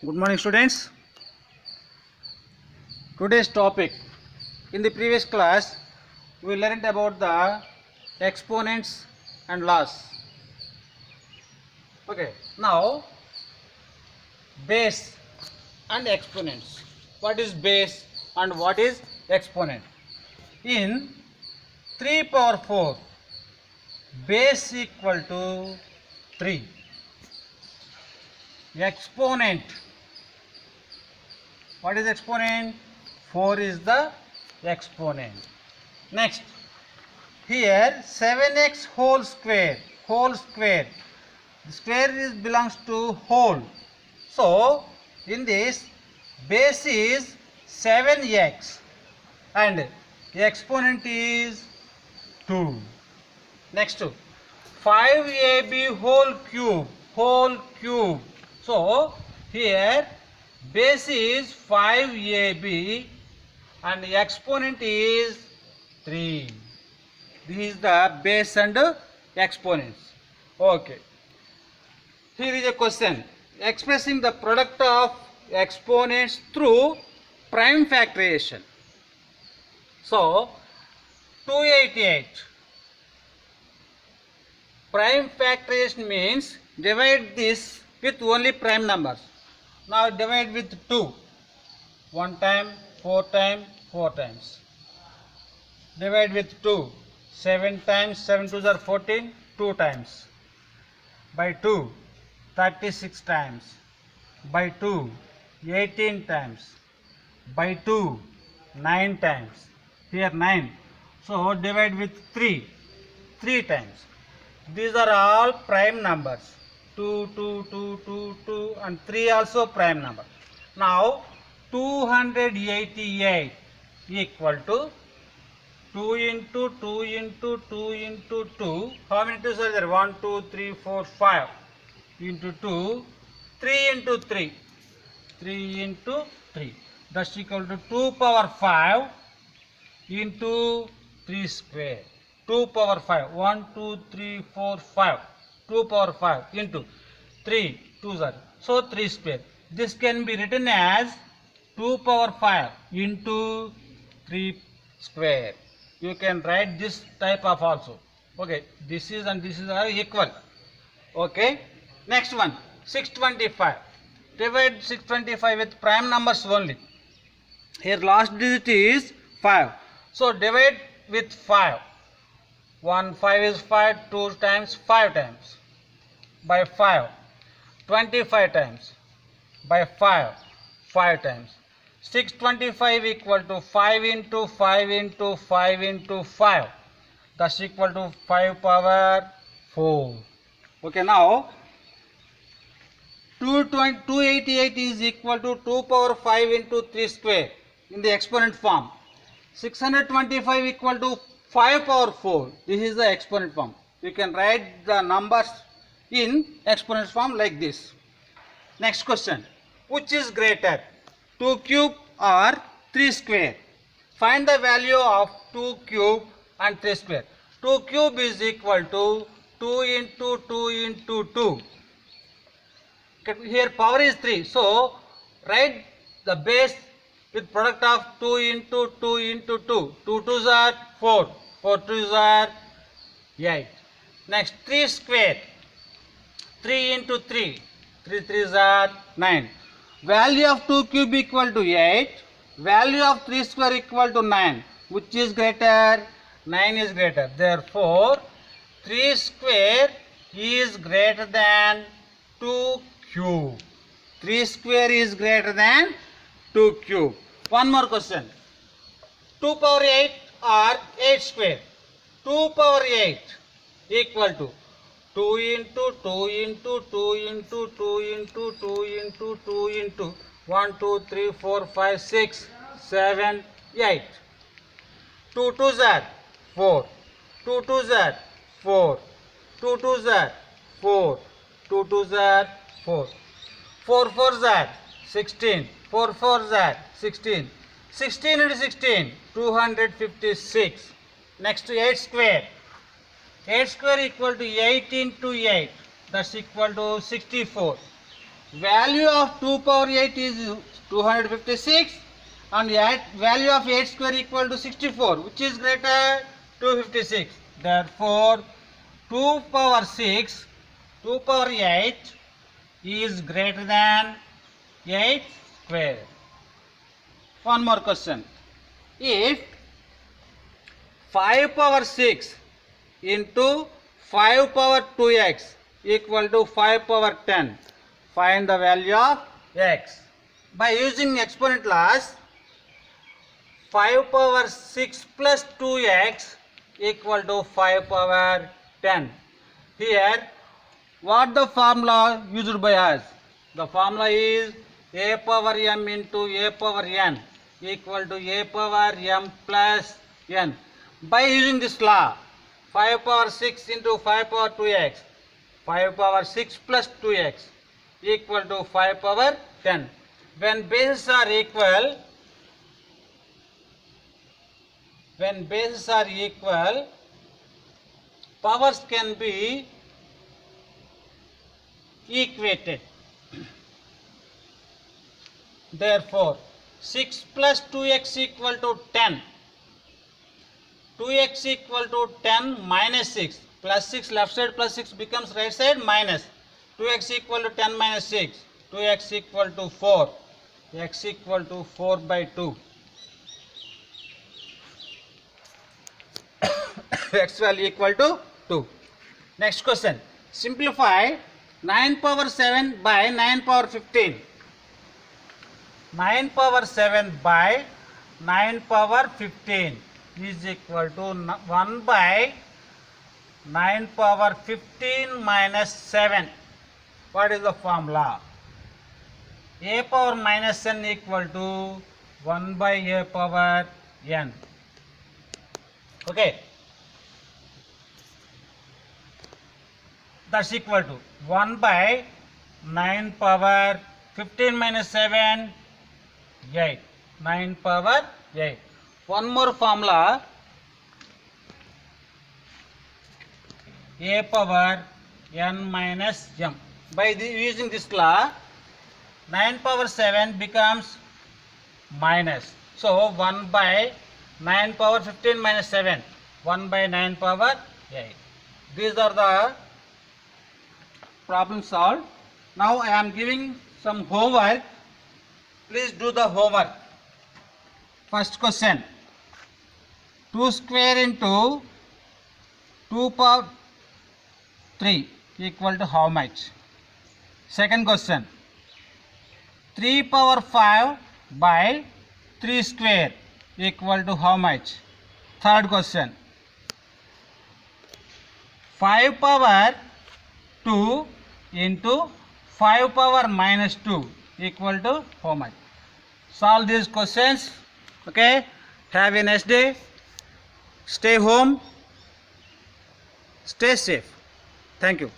Good morning, students. Today's topic, in the previous class we learned about the exponents and laws. Okay, now base and exponents. What is base and what is exponent? In 3 power 4, base equal to 3. Exponent, what is exponent? 4 is the exponent. Next, here 7x whole square, the square belongs to whole. So in this, base is 7x and the exponent is 2. Next, 5ab whole cube. So here base is 5ab and the exponent is 3. This is the base and exponents. Okay. Here is a question. Expressing the product of exponents through prime factorization. So 288. Prime factorization means divide this with only prime numbers. Now divide with 2. 1 time, 4 times. Divide with 2. 7 times, 7 2s are 14, 2 times. By 2, 36 times. By 2, 18 times. By 2, 9 times. Here 9. So divide with 3 times. These are all prime numbers. 2, 2, 2, 2, 2 and 3 also prime number. Now 288 equal to 2 into 2 into 2 into 2. How many 2s are there? 1, 2, 3, 4, 5 into 2. 3 into 3. 3 into 3. That's equal to 2 power 5 into 3 square. 2 power 5. 1, 2, 3, 4, 5. 2 power 5 into 3. 2s are. So 3 square. This can be written as 2 power 5 into 3 square. You can write this type of also. Okay. This is and this is are equal. Okay. Next one. 625. Divide 625 with prime numbers only. Here last digit is 5. So divide with 5. 1 5 is 5, 2 times 5 times. By 5. 25 times. By 5. 5 times. 625 equal to 5 into 5 into 5 into 5. That's equal to 5 power 4. Okay, now 288 is equal to 2 power 5 into 3 square in the exponent form. 625 equal to 5 power 4. This is the exponent form. You can write the numbers in exponent form like this. Next question. Which is greater? 2 cube or 3 square? Find the value of 2 cube and 3 square. 2 cube is equal to 2 into 2 into 2. Here power is 3. So write the base with product of 2 into 2 into 2. 2 2s are 4. 4 2s are 8. Next 3 square. 3 into 3. 3 3s are 9. Value of 2 cube equal to 8. Value of 3 square equal to 9. Which is greater? 9 is greater. Therefore 3 square is greater than 2 cube. 3 square is greater than 2 cube. One more question. 2 power 8 or 8 square. 2 power 8 equal to 2 into 2 into 2 into 2 into 2 into 2 into 1, 2, 3, 4, 5, 6, 7, 8. 2 2s are 4. 2 2s are 4. 2 2s are 4. 2 2s are 4. 4 4s are 16. 4 4s are 16. 16 into 16, 256. Next to 8 square. 8 square equal to 8 into 8. That's equal to 64. value of 2 power 8 is 256 and value of 8 square equal to 64, which is greater 256. Therefore 2 power 6, 2 power 8 is greater than 8 square. One more question. If 5 power 6 into 5 power 2x equal to 5 power 10, find the value of x. By using exponent laws, 5 power 6 plus 2x equal to 5 power 10. Here, what the formula used by us? The formula is a power m into a power n equal to a power m plus n. By using this law, 5 power 6 into 5 power 2x, 5 power 6 plus 2x equal to 5 power 10. When bases are equal, powers can be equated. Therefore, 6 plus 2x equal to 10. 2x equal to 10 minus 6. Plus 6, left side plus 6 becomes right side minus. 2x equal to 10 minus 6. 2x equal to 4. X equal to 4 by 2. X value equal to 2. Next question. Simplify 9 power 7 by 9 power 15. 9 power 7 by 9 power 15 is equal to 1 by 9 power 15 minus 7. What is the formula? A power minus n equal to 1 by a power n. Okay. That's equal to 1 by 9 power 15 minus 7, 8. 9 power 8. One more formula, a power n minus m. By using this law, 9 power 7 becomes minus. So 1 by 9 power 15 minus 7, 1 by 9 power 8. These are the problem solved. Now I am giving some homework. Please do the homework. First question. 2 square into 2 power 3 equal to how much? Second question. 3 power 5 by 3 square equal to how much? Third question. 5 power 2 into 5 power minus 2 equal to how much? Solve these questions. Okay. Have a nice day. Stay home. Stay safe. Thank you.